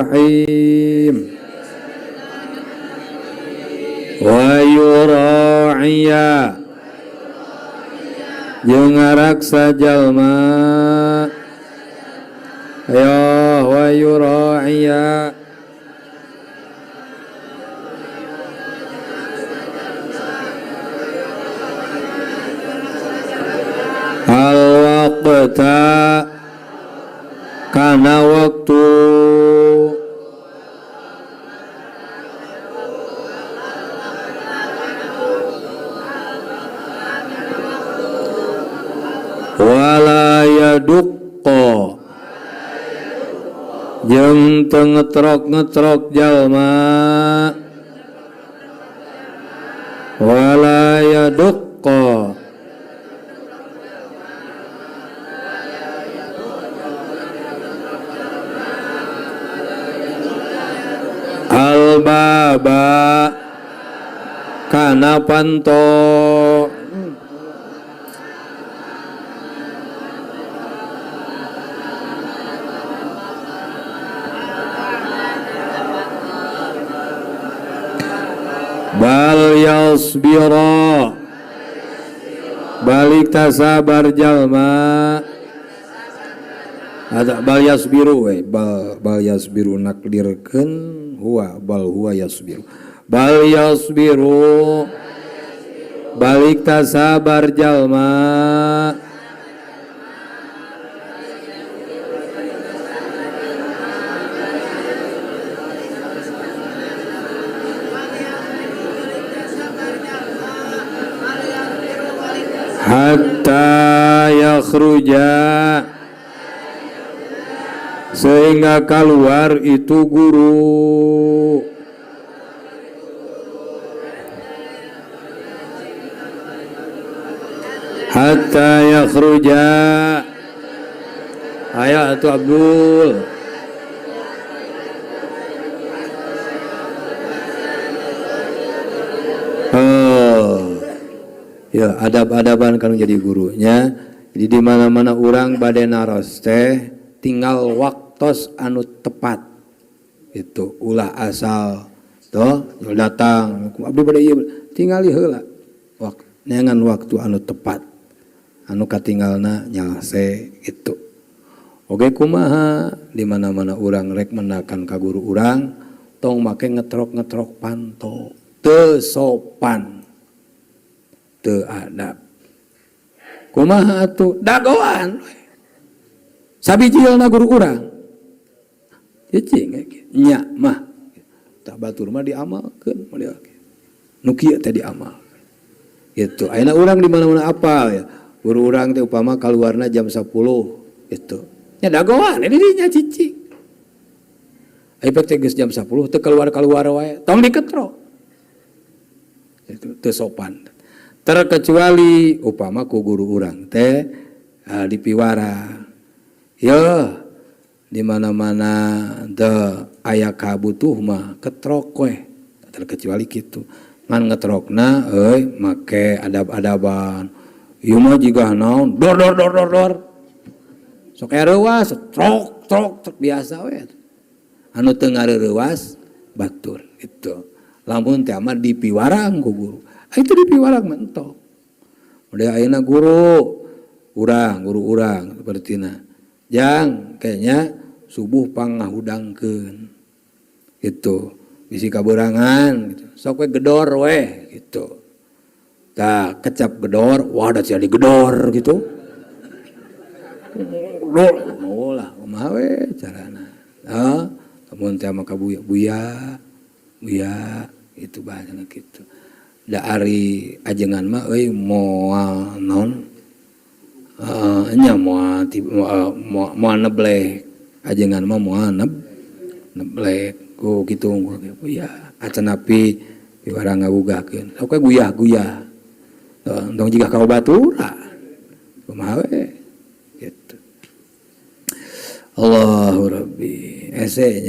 Bismillahirrahmanirrahim. Wa yura'iya jeung ngaraksa jalma. Ayo wa yura'iya al waqta kana waktu wala yadukko jeung teu ngetrok-ngetrok jalma wala yadukko al-baba kana panto bal yasbira balik tasabar jalma ada bal yasbiru we bal yasbiru nakdirkeun huwa bal huwa yasbiru bal yasbiru balik tasabar jalma hatta yakhruja sehingga keluar itu guru hatta yakhruja ayo atuh Abdul ya adab-adaban kan jadi gurunya. Jadi di mana-mana orang bade naros teh tinggal waktos anu tepat itu ulah asal toh datang abdi bade ieu tingali heula neangan waktu anu tepat anu katinggalna nyalse itu. Oge kumaha di mana-mana orang rek menakan ka guru urang tong make ngetrok-ngetrok panto teu sopan teu adab. Kumaha atuh dagoan sabijilna guru urang cicing nya mah tak batur mah diamalkeun nu kieu teh diamalkeun gitu. Ayeuna urang di mana-mana apal ya guru urang teh upama kaluarna jam 10 gitu nya dagoan di dinya cicing aya teh geus jam 10 teu keluar-keluar wae tong diketrok itu teu sopan. Terkecuali upama ku guru urang teh di piwara ya di mana-mana teu aya kabutuh mah ketrok we terkecuali kitu ngan ngetrokna euy make adab-adaban ieu mah jiga naon dor sok aya reuwas trok biasa we anu teu ngareurewas batur itu lamun teh mah di piwarang ku guru itu di piwarang mentok. Udah ayeuna guru urang sepertina. Jang kayaknya subuh pangahudangkeun. Gitu. Bisi kaberangan gitu. Sok we gedor we gitu. Tah kecap gedor, wah da sia digedor gitu. Oh lah kumaha we carana. Hah, mun teh mah kabuya itu bahasana kitu. Da ari ajengan mah euy moal naon nya moal neblek ajengan mah moal neblek ku kitu ya acanapi piwarang ngabugahkeun sok guyah tong jiga ka batura kumaha we kitu. Allahu Rabbi ese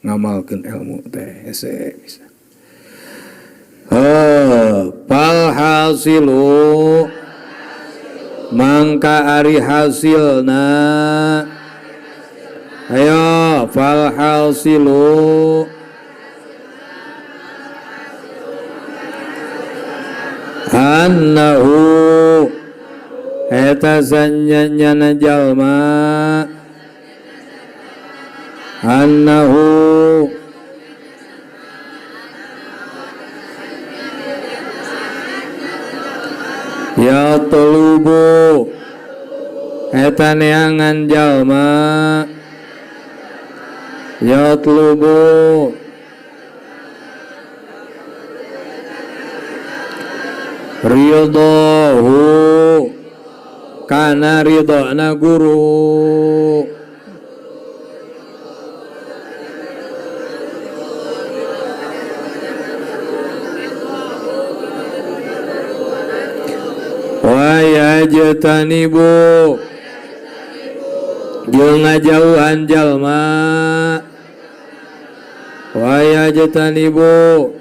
ngamalkeun ilmu teh ese bisa. Pal hasilu mangka ari hasilna Ayo fal hasilu annahu eta sanyana jalma annahu ya tulubu eta neangan jalma ya tulubu ridhohu kana ridhona guru wa yajtanibu jeung ngajauhan jalma wa yajtanibu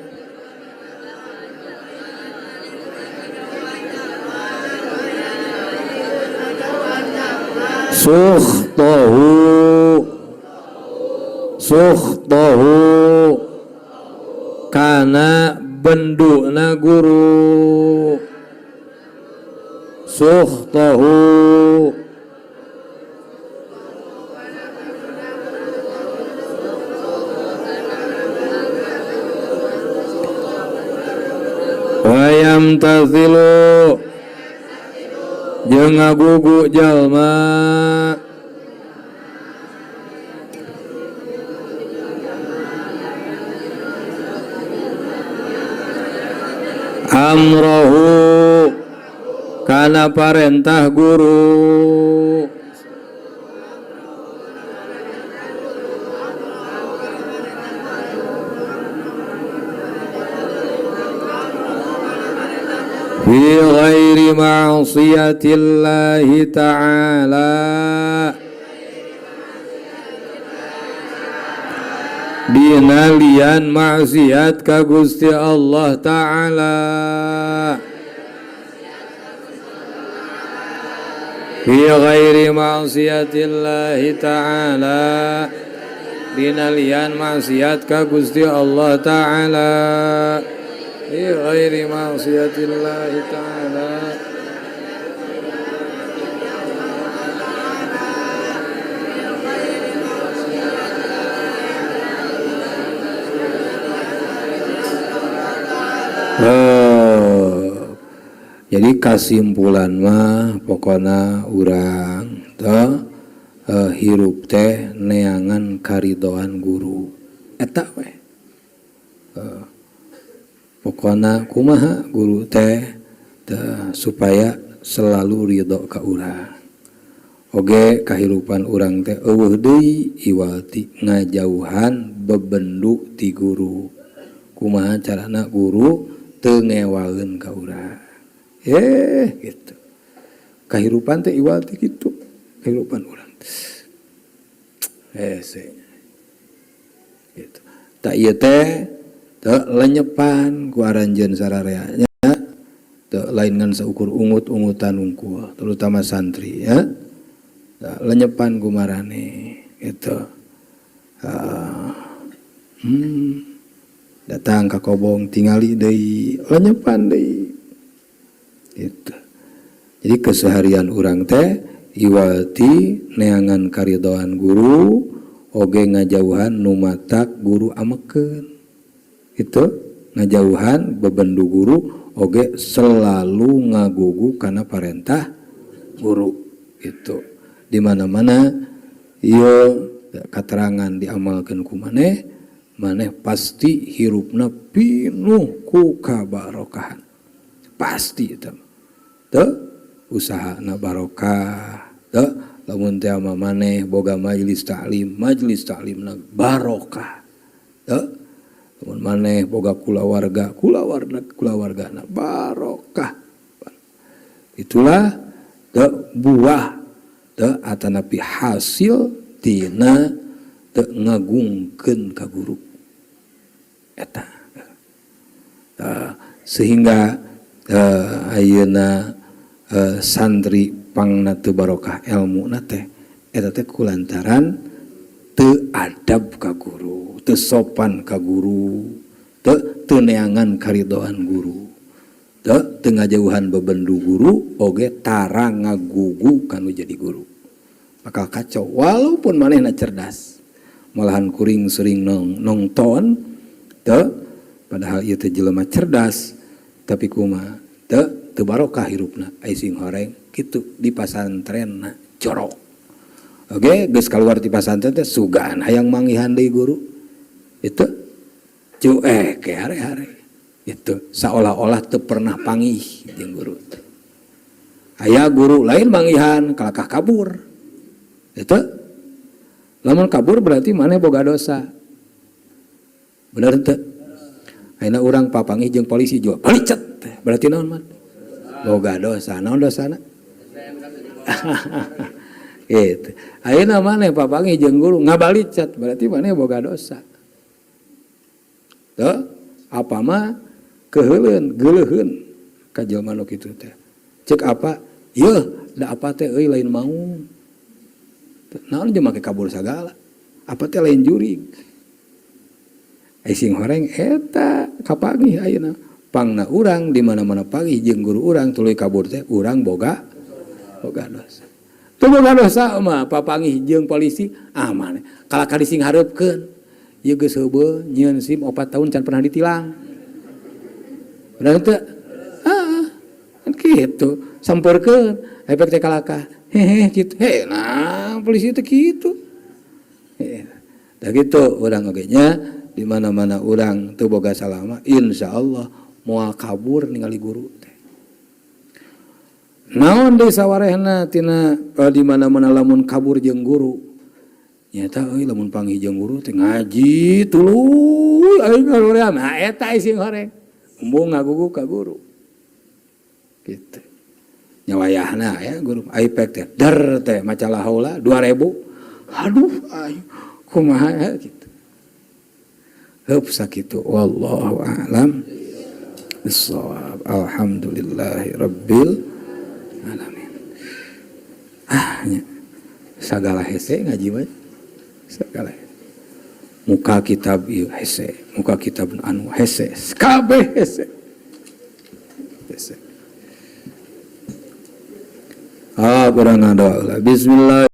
sukhtahu kana benduna guru sukhtahu wa yamtathilu jeung ngagugu jalma amrohu kana parentah guru fi ghairi ma'siyatillahi ta'ala dina lian maksiat ka Gusti Allah Ta'ala fi ghairi ma'siyatillahi ta'ala dina lian maksiat ka Gusti Allah Ta'ala fi ghairi ma'siyatillahi ta'ala jadi kesimpulan mah pokona urang teh hirup teh neangan karidoan guru eta we pokona kumaha guru teh supaya selalu ridho ka urang oge kahirupan urang teh eueuh deui iwati ngajauhan bebendu ti guru kumaha carana guru teu ngewaeun ka urang gitu kahirupan teh iwati gitu kahirupan urang gitu tak ieu teh teu lenyepan ku aranjeun sarareanya teu lain ngan saukur ungut-ungutan unggul terutama santri ya lenyepan ku marane gitu datang ka kobong tingali deui lenyepan deui gitu. Jadi keseharian urang teh iwati neangan karidoan guru oge ngajauhan numatak guru amekeun itu ngajauhan bebendu guru oge selalu ngagugu kana parentah guru itu di mana-mana ieu katerangan diamalkeun ku maneh pasti hirupna pinuh ku kabarokahan pasti itu teu usahana barokah teu lamun teh maneh boga majelis taklimna barokah teu lamun maneh boga kulawargana barokah itulah teu buah teu atanapi hasil tina teu ngagungkeun ka guru eta sehingga ayeuna santri pangna teu barokah ilmuna teh eta teh kulantaran teu adab ka guru, teu sopan ka guru, teu neangan karidoan guru, teu ngajauhan bebendu guru, oge tara ngagugu kanu jadi guru. Bakal kacau walaupun manehna cerdas. Malahan kuring sering nongton, padahal ieu teh jelema cerdas, tapi kumaha teu barokah hirupna. Ai sing horeng kitu di pasantrenna jorok. Oke, geus kaluar ti pasantren teh sugan hayang manggihan deui guru. Itu cuek ke hare-hare. Itu seolah-olah teu pernah panggih jeung guru. Aya guru lain manggihan kalakah kabur. Itu lamun kabur berarti maneh boga dosa. Bener teu? Ayeuna urang papanggih jeung polisi juga balicet. Berarti naon man? Boga dosa. Naon dosana? Gitu. Ayeuna maneh papanggih jeung guru ngabalicet berarti maneh boga dosa. Tuh, apa mah keheuleun, geuleuheun ka jelema nu kitu teh. Cek apa? Yeuh, da apa teh euy lain mau. Naon jeung make kabur sagala? Apa teh lain jurig. Ai sing horeng eta kapanggih ayeuna. Pangna urang di mana-mana panggih jeung guru urang tuluy kabur teh urang boga dosa. Teu boga dosa mah papanggih jeung polisi aman. Kalakali sing hareupkeun. Ieu geus heubeul nyieun SIM 4 tahun can pernah ditilang. Bener teu? Kan kitu. Sampeurkeun efek teh kalakah. Hehe kitu. Nah, polisi teh kitu. Da kitu urang oge nya di mana-mana urang teu boga salama, insyaallah moal kabur ningali guru teh. Naon deui sawarehna tina di mana-mana lamun kabur jeung guru. Nyata euy lamun panggih jeung guru teh ngaji tuluy aing ngaluream. Nah eta sing horeng. Embung ngagugu ka guru. Kitu. Nyawayahna ya guru iPad teh der teh maca la haula 2000. Aduh aing kumaha ya kitu. Heup sakitu wallahu a'lam bissawab. Alhamdulillahirabbil alamin. Sagala hese ngaji mah sagala muka kitab ieu hese, muka kitab anu hese, kabeh hese. Urang ngadoa bismillah.